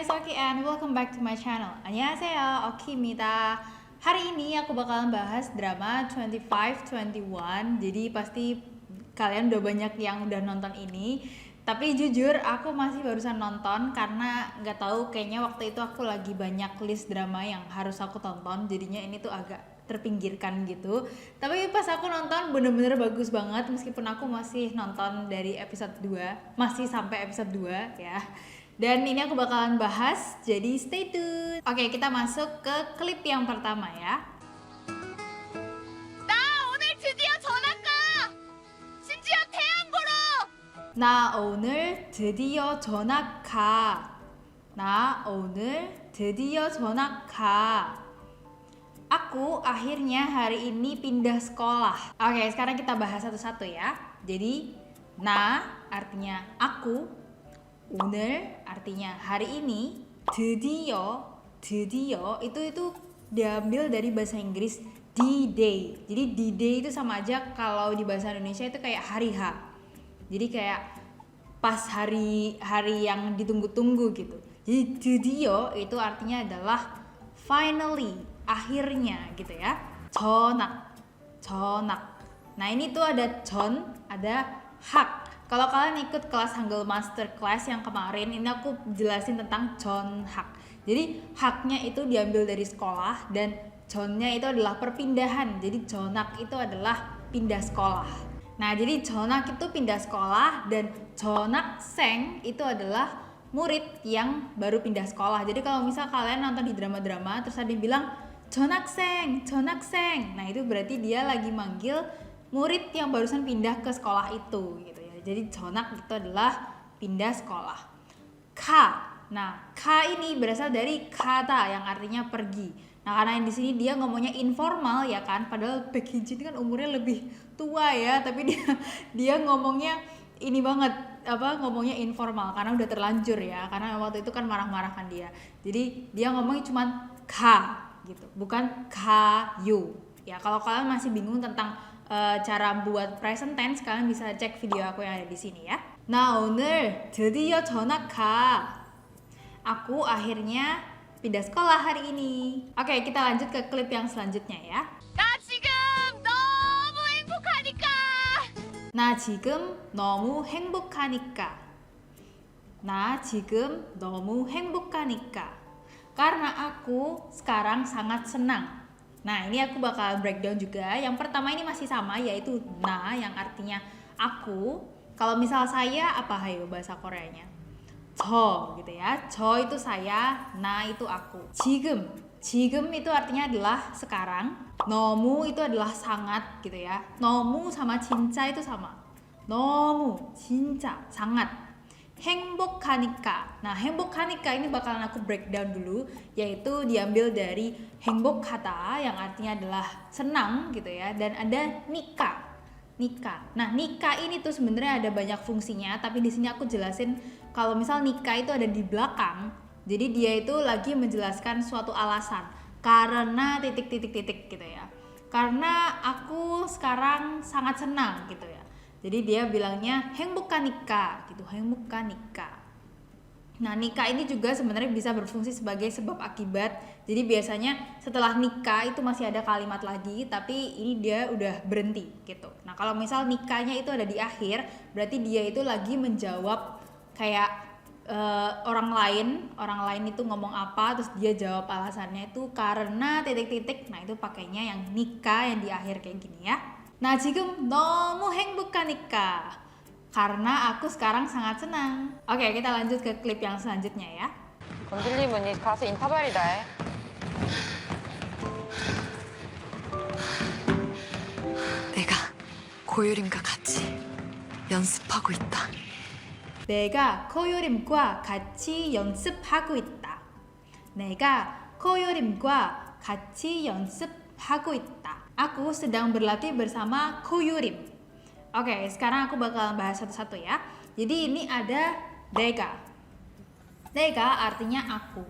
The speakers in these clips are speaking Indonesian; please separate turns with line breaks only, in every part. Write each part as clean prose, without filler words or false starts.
Oki and welcome back to my channel. 안녕하세요, Oki입니다. Hari ini aku bakalan bahas drama 2521. Jadi pasti kalian udah banyak yang udah nonton ini. Tapi jujur aku masih barusan nonton karena nggak tahu, kayaknya waktu itu aku lagi banyak list drama yang harus aku tonton. Jadinya ini tuh agak terpinggirkan gitu. Tapi pas aku nonton bener-bener bagus banget, meskipun aku masih nonton dari episode 2, masih sampai episode 2 ya. Dan ini aku bakalan bahas, jadi stay tune. Oke, kita masuk ke klip yang pertama ya.
나 오늘 드디어 전학 가! 심지어 태양 보러!
나 오늘 드디어 전학 가. 나 오늘 드디어 전학 가. Aku akhirnya hari ini pindah sekolah. Oke, sekarang kita bahas satu-satu ya. Jadi, na artinya aku, 오늘 artinya hari ini, 드디어 itu diambil dari bahasa Inggris D-Day. Jadi D-Day itu sama aja kalau di bahasa Indonesia itu kayak hari H. Jadi kayak pas hari yang ditunggu-tunggu gitu. Jadi 드디어 itu artinya adalah finally, akhirnya gitu ya. 전학. Nah ini tuh ada 전, ada hak. Kalau kalian ikut kelas Hangul Master Class yang kemarin, ini aku jelasin tentang 전학. Jadi haknya itu diambil dari sekolah dan 전nya itu adalah perpindahan. Jadi 전학 itu adalah pindah sekolah. Nah, jadi 전학 itu pindah sekolah dan 전학생 itu adalah murid yang baru pindah sekolah. Jadi kalau misal kalian nonton di drama-drama terus ada yang bilang 전학생. Nah, itu berarti dia lagi manggil murid yang barusan pindah ke sekolah itu gitu ya. Jadi 전학 itu adalah pindah sekolah. Nah, ini berasal dari kata yang artinya pergi. Nah, karena di sini dia ngomongnya informal ya kan, padahal Baek Hee-jin kan umurnya lebih tua ya, tapi dia ngomongnya ini banget, ngomongnya informal karena udah terlanjur ya, karena waktu itu kan marah-marahkan dia. Jadi dia ngomongnya cuman gitu, bukan kayu. Ya, kalau kalian masih bingung tentang cara buat present tense, kalian bisa cek video aku yang ada di sini ya. 나 오늘 드디어 전학 가. Aku akhirnya pindah sekolah hari ini. Oke, kita lanjut ke klip yang selanjutnya ya.
나 지금 너무 행복하니까!
나 지금 너무 행복하니까. 나 지금 너무 행복하니까. Karena aku sekarang sangat senang. Nah, ini aku bakal breakdown juga. Yang pertama ini masih sama, yaitu na yang artinya aku. Kalau misal saya, apa hayo bahasa Koreanya? 저 gitu ya. 저 itu saya, na itu aku. 지금 itu artinya adalah sekarang. 너무 itu adalah sangat gitu ya. 너무 sama 진짜 itu sama. 너무, 진짜, sangat. 행복하니까. Nah, 행복하니까 ini bakalan aku breakdown dulu, yaitu diambil dari 행복하다 yang artinya adalah senang gitu ya, dan ada nikah. Nah, nikah ini tuh sebenarnya ada banyak fungsinya, tapi di sini aku jelasin kalau misal nikah itu ada di belakang. Jadi dia itu lagi menjelaskan suatu alasan. Karena titik gitu ya. Karena aku sekarang sangat senang gitu ya. Jadi dia bilangnya 행복하니까 gitu, 행복하니까. Nah, nikah ini juga sebenarnya bisa berfungsi sebagai sebab akibat. Jadi biasanya setelah nikah itu masih ada kalimat lagi, tapi ini dia udah berhenti gitu. Nah, kalau misal nikahnya itu ada di akhir, berarti dia itu lagi menjawab kayak orang lain itu ngomong apa, terus dia jawab alasannya itu karena titik-titik. Nah, itu pakainya yang nikah yang di akhir kayak gini ya. 나 지금 너무 행복하니까. Karena aku sekarang sangat senang. Oke, kita lanjut ke klip yang selanjutnya ya.
건들리면 가서 인터벌이다 해.
내가 고유림과 같이 연습하고 있다.
내가 코요림과 같이 연습하고 있다. 내가 코요림과 같이 연습하고 있다. Aku sedang berlatih bersama Koyurim. Oke, sekarang aku bakalan bahas satu-satu ya. Jadi ini ada 내가. 내가 artinya aku.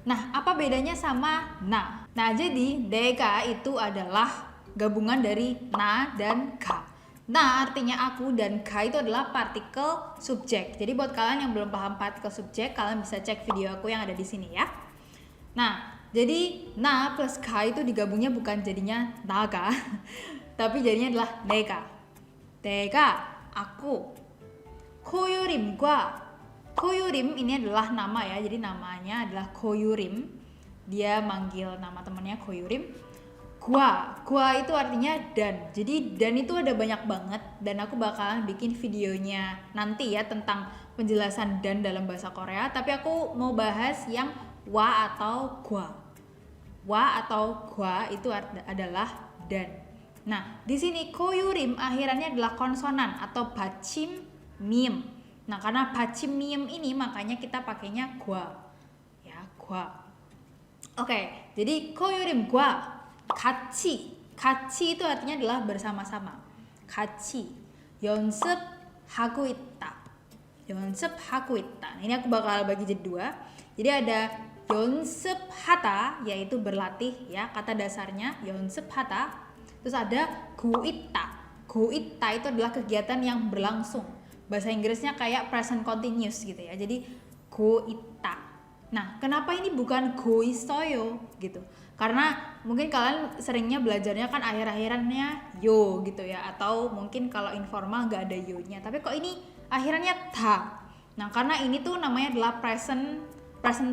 Nah, apa bedanya sama na? Nah, jadi 내가 itu adalah gabungan dari na dan ka. Nah artinya aku dan ga itu adalah partikel subjek. Jadi buat kalian yang belum paham partikel subjek, kalian bisa cek video aku yang ada di sini ya. Nah, jadi na plus ga itu digabungnya bukan jadinya naga, tapi jadinya adalah nega. Nega, aku. Koyurim과. Koyurim ini adalah nama ya, jadi namanya adalah Koyurim. Dia manggil nama temannya Koyurim. Gua itu artinya dan. Jadi dan itu ada banyak banget dan aku bakalan bikin videonya nanti ya tentang penjelasan dan dalam bahasa Korea. Tapi aku mau bahas yang wa atau gua. Wa atau gua itu adalah dan. Nah, di sini koyurim akhirannya adalah konsonan atau bachim miem. Nah, karena bachim miem ini makanya kita pakainya gua. Ya, gua. Oke, jadi koyurim gua 같이. 같이 itu artinya adalah bersama-sama. 같이 연습하고 있다. 연습하고 있다. Ini aku bakal bagi jadi dua. Jadi ada 연습하다 yaitu berlatih ya, kata dasarnya 연습하다. Terus ada 고있다. 고있다 itu adalah kegiatan yang berlangsung. Bahasa Inggrisnya kayak present continuous gitu ya. Jadi 고있다. Nah, kenapa ini bukan 고있어요 gitu? Karena mungkin kalian seringnya belajarnya kan akhir-akhirannya yo gitu ya, atau mungkin kalau informal nggak ada yo-nya. Tapi kok ini akhirannya ta. Nah, karena ini tuh namanya adalah present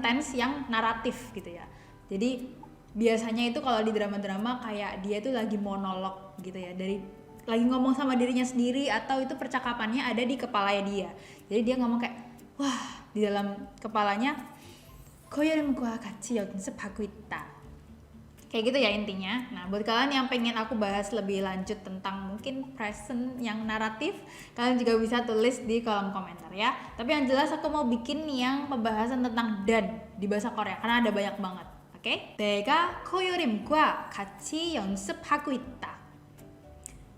tense yang naratif gitu ya. Jadi biasanya itu kalau di drama-drama kayak dia tuh lagi monolog gitu ya, dari lagi ngomong sama dirinya sendiri atau itu percakapannya ada di kepalanya dia. Jadi dia ngomong kayak wah, di dalam kepalanya koyurim과 같이 연습하고 있다. Kayak gitu ya intinya. Nah, buat kalian yang pengen aku bahas lebih lanjut tentang mungkin present yang naratif, kalian juga bisa tulis di kolom komentar ya. Tapi yang jelas aku mau bikin yang pembahasan tentang dan di bahasa Korea karena ada banyak banget. Oke? 내가 코요림과 같이 연습하고 있다.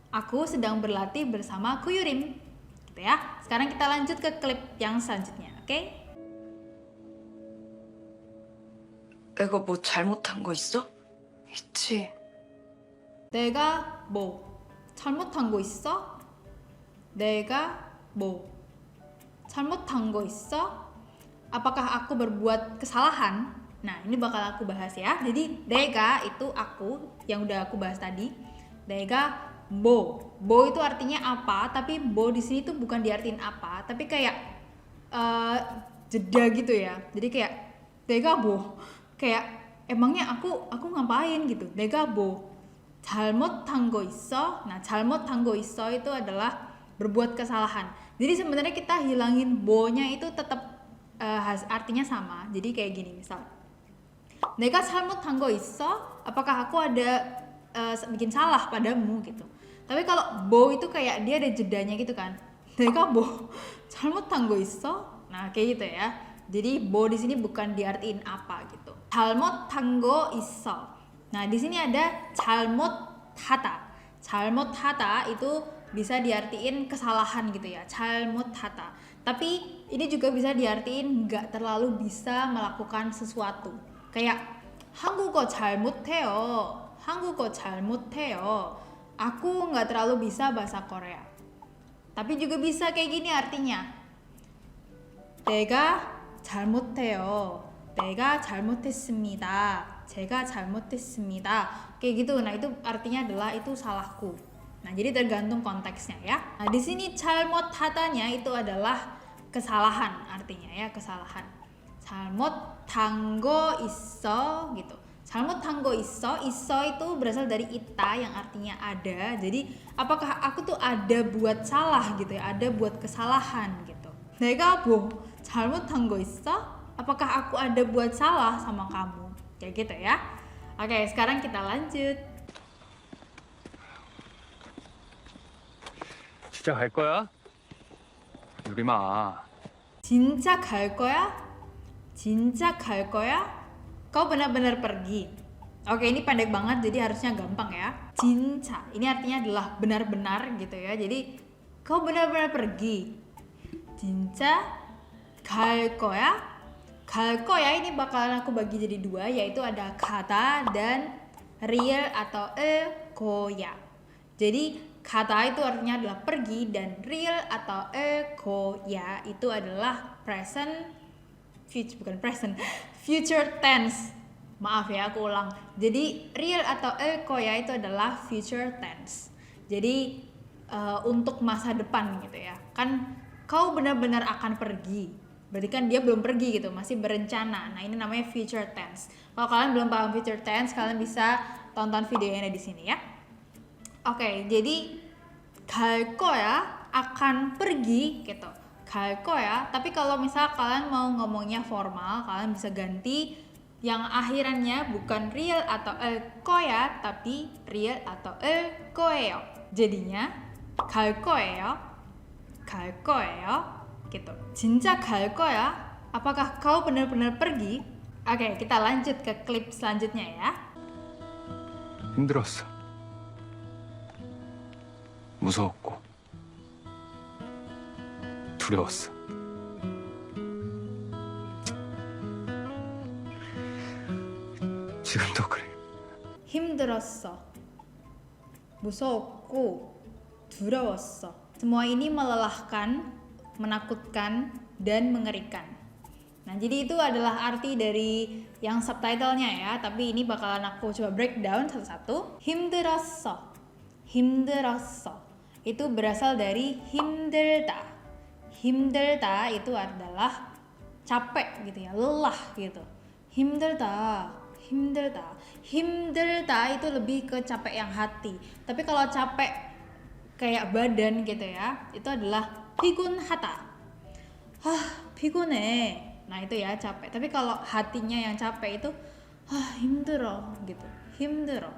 Aku sedang berlatih bersama Koyurim. Gitu ya. Sekarang kita lanjut ke klip yang selanjutnya, oke?
내가 뭐 잘못한 거 있어? 있지.
내가 뭐 잘못한 거 있어? 내가 뭐 잘못한 거 있어? Apakah aku berbuat kesalahan? Nah, ini bakal aku bahas ya. Jadi, 내가 itu aku yang udah aku bahas tadi. 내가 bo itu artinya apa, tapi bo di sini tuh bukan diartiin apa, tapi kayak jeda gitu ya. Jadi kayak 내가 뭐 kayak emangnya aku ngapain gitu. 내가 뭐 잘못한 거 있어? Nah, 잘못한 거 있어 itu adalah berbuat kesalahan. Jadi sebenarnya kita hilangin bo-nya itu tetap artinya sama. Jadi kayak gini misal. 내가 잘못한 거 있어? Apakah aku ada bikin salah padamu gitu. Tapi kalau bo itu kayak dia ada jedanya gitu kan. 내가 뭐 잘못한 거 있어? Nah, kayak gitu ya. Jadi bo di sini bukan diartiin apa gitu. 잘못한 거 있어. Nah, di sini ada 잘못하다. 잘못하다 itu bisa diartiin kesalahan gitu ya. 잘못하다. Tapi ini juga bisa diartiin nggak terlalu bisa melakukan sesuatu. Kayak 한국어 잘 못해요. 한국어 잘 못해요. Aku nggak terlalu bisa bahasa Korea. Tapi juga bisa kayak gini artinya. 내가 잘못해요. 내가 잘못했습니다. 제가 잘못했습니다. Kayak gitu. Nah, itu artinya adalah itu salahku. Nah, jadi tergantung konteksnya ya. Nah, di sini 잘못하다nya itu adalah kesalahan artinya ya, kesalahan. 잘못한 거 있어 gitu. 잘못한 거 있어. 있어 itu berasal dari ita yang artinya ada. Jadi, apakah aku tuh ada buat salah gitu ya, ada buat kesalahan gitu. 내가 뭐 잘못한 거 있어? Apakah aku ada buat salah sama kamu? Kayak gitu ya. Oke, sekarang kita lanjut.
진짜 갈 거야? 유리마.
진짜 갈 거야? 진짜 갈 거야? Kau benar-benar pergi. Oke, ini pendek banget jadi harusnya gampang ya. 진짜. Ini artinya adalah benar-benar gitu ya. Jadi kau benar-benar pergi. 진짜 갈 거야? 갈 거야 ini bakalan aku bagi jadi dua, yaitu ada kata dan real atau koya. Jadi kata itu artinya adalah pergi, dan real atau go ya itu adalah future tense. Maaf ya, aku ulang. Jadi real atau go ya itu adalah future tense. Jadi untuk masa depan gitu ya. Kan kau benar-benar akan pergi. Berarti kan dia belum pergi gitu, masih berencana. Nah, ini namanya future tense. Kalau kalian belum paham future tense, kalian bisa tonton videonya di sini ya. Oke, jadi 갈 거야 akan pergi gitu. 갈 거야. Tapi kalau misal kalian mau ngomongnya formal, kalian bisa ganti yang akhirannya bukan real atau 거야, tapi real atau 거예요. Jadinya 갈 거예요. 갈 거예요. Gitu. 진짜 갈 거야? Apakah kau benar-benar pergi? Oke, kita lanjut ke klip selanjutnya ya.
힘들었어. 무서웠고 두려웠어. 지금도 그래.
힘들었어. 무서웠고 두려웠어. Semua ini melelahkan, menakutkan, dan mengerikan. Nah, jadi itu adalah arti dari yang subtitlenya ya, tapi ini bakalan aku coba breakdown satu-satu. 힘들었어. 힘들었어. Itu berasal dari 힘들다. 힘들다 itu adalah capek gitu ya, lelah gitu. 힘들다. 힘들다. 힘들다 itu lebih ke capek yang hati. Tapi kalau capek kayak badan gitu ya, itu adalah 피곤하다. 피곤해. Nah, itu ya capek. Tapi kalau hatinya yang capek itu 힘들어 gitu. 힘들어.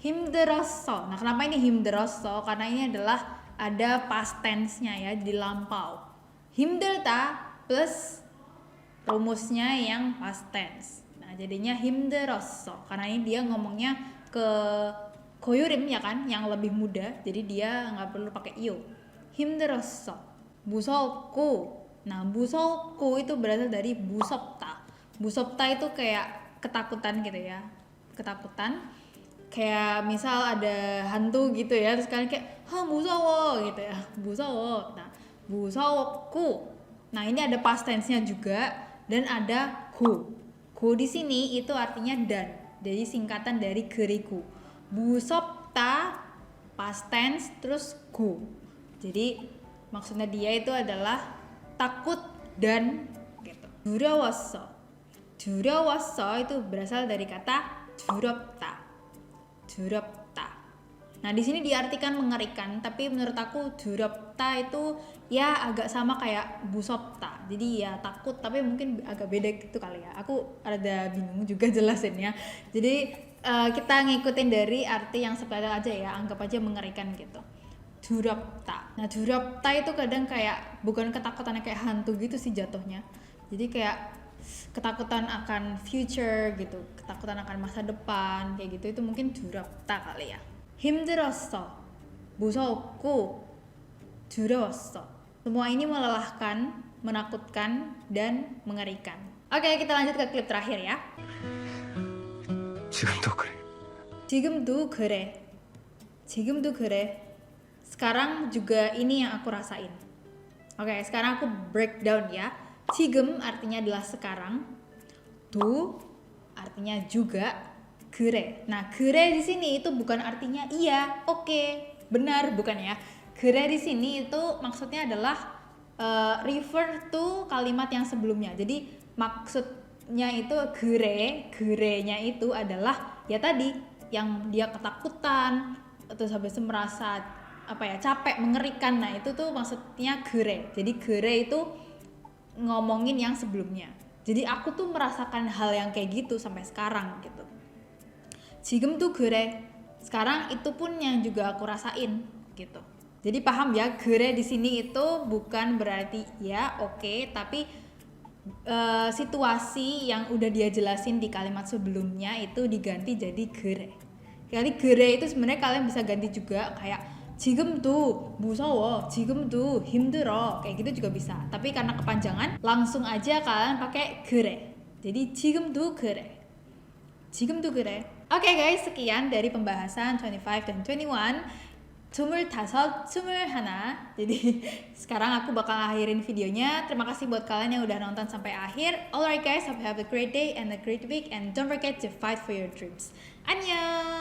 힘들었어. Nah, kenapa ini 힘들었어? Karena ini adalah ada past tense-nya ya, di lampau. 힘들다 plus rumusnya yang past tense. Nah, jadinya 힘들었어. Karena ini dia ngomongnya ke 고유림 ya kan, yang lebih muda. Jadi dia nggak perlu pakai io. 힘들었어. 무섭고. Nah, 무섭고 itu berasal dari 무섭다. 무섭다 itu kayak ketakutan gitu ya. Ketakutan. Kayak misal ada hantu gitu ya, terus kalian kayak 무서워 gitu ya. 무서워. Nah, 무서웠고. Nah, ini ada past tense-nya juga dan ada go. Go di sini itu artinya dan. Jadi singkatan dari 그리고. 무섭다 past tense terus go. Jadi maksudnya dia itu adalah takut dan gitu. 두려웠어. 두려웠어 itu berasal dari kata 두렵다. 두렵다. Nah, di sini diartikan mengerikan, tapi menurut aku 두렵다 itu ya agak sama kayak 무섭다. Jadi ya takut, tapi mungkin agak beda gitu kali ya. Aku rada bingung juga jelasinnya. Jadi kita ngikutin dari arti yang subtitle aja ya, anggap aja mengerikan gitu. 두렵다. Nah, 두렵다 itu kadang kayak bukan ketakutannya kayak hantu gitu sih jatuhnya. Jadi kayak ketakutan akan future gitu, ketakutan akan masa depan kayak gitu, itu mungkin 두렵다 kali ya. 힘들었어. 무서웠고 두려웠어. Semua ini melelahkan, menakutkan, dan mengerikan. Oke, kita lanjut ke klip terakhir ya.
지금도 그래.
지금도 그래. 지금도 그래. Sekarang juga ini yang aku rasain. Oke, sekarang aku breakdown ya. 지금 artinya adalah sekarang. 도 artinya juga. 그래. Nah, 그래 di sini itu bukan artinya iya, oke, benar, bukan ya. 그래 di sini itu maksudnya adalah refer to kalimat yang sebelumnya. Jadi maksudnya itu 그래nya itu adalah ya tadi yang dia ketakutan atau habis merasa capek, mengerikan. Nah, itu tuh maksudnya 그래. Jadi 그래 itu ngomongin yang sebelumnya. Jadi aku tuh merasakan hal yang kayak gitu sampai sekarang gitu. 지금도 그래. Sekarang itu pun yang juga aku rasain gitu. Jadi paham ya, 그래 di sini itu bukan berarti ya oke, tapi situasi yang udah dia jelasin di kalimat sebelumnya itu diganti jadi 그래. Kali 그래 itu sebenarnya kalian bisa ganti juga kayak 지금도 무서워, 지금도 힘들어, kayak gitu juga bisa. Tapi karena kepanjangan, langsung aja kalian pakai 그래. Jadi 지금도 그래. 지금도 그래. Oke guys, sekian dari pembahasan 25 dan 21. 25, 21. Jadi sekarang aku bakal akhirin videonya. Terima kasih buat kalian yang udah nonton sampai akhir. Alright guys, hope you have a great day and a great week, and don't forget to fight for your dreams. Annyeong.